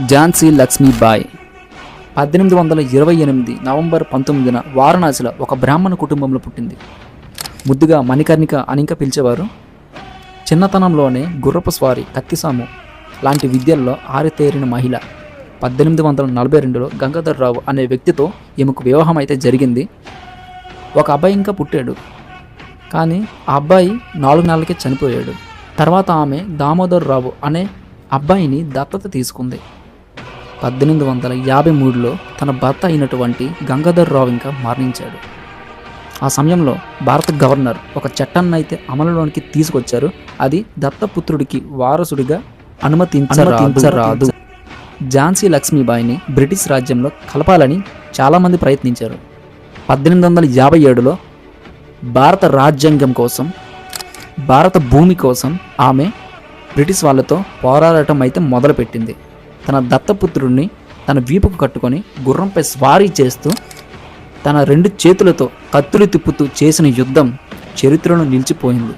Jhansi Lakshmibai 1828 November 19న వారణాసిలో ఒక బ్రాహ్మణ కుటుంబంలో పుట్టింది. ముద్దుగా మణికర్ణిక అని ఇంకా పిలిచేవారు. చిన్నతనంలోనే గుర్రపు స్వారీ, కత్తిసాము లాంటి విద్యల్లో ఆరితేరిన మహిళ. 1842లో గంగాధర్రావు అనే వ్యక్తితో ఈమెకు వివాహం అయితే జరిగింది. ఒక అబ్బాయి ఇంకా పుట్టాడు, కానీ ఆ అబ్బాయి 4 నెలలకే చనిపోయాడు. తర్వాత ఆమె దామోదర్రావు అనే అబ్బాయిని దత్తత తీసుకుంది. 1853లో తన భర్త అయినటువంటి గంగాధర్రావు ఇంకా మరణించాడు. ఆ సమయంలో భారత గవర్నర్ ఒక చట్టాన్ని అయితే అమలులోనికి తీసుకొచ్చారు. అది దత్తపుత్రుడికి వారసుడిగా అనుమతించరాదు. ఝాన్సీ లక్ష్మీబాయిని బ్రిటిష్ రాజ్యంలో కలపాలని చాలామంది ప్రయత్నించారు. 1857లో భారత రాజ్యాంగం కోసం, భారత భూమి కోసం ఆమె బ్రిటిష్ వాళ్ళతో పోరాడటం అయితే మొదలుపెట్టింది. తన దత్తపుత్రుడిని తన వీపుకు కట్టుకొని గుర్రంపై స్వారీ చేస్తూ తన 2 చేతులతో కత్తులు తిప్పుతూ చేసిన యుద్ధం చరిత్రలో నిలిచిపోయింది.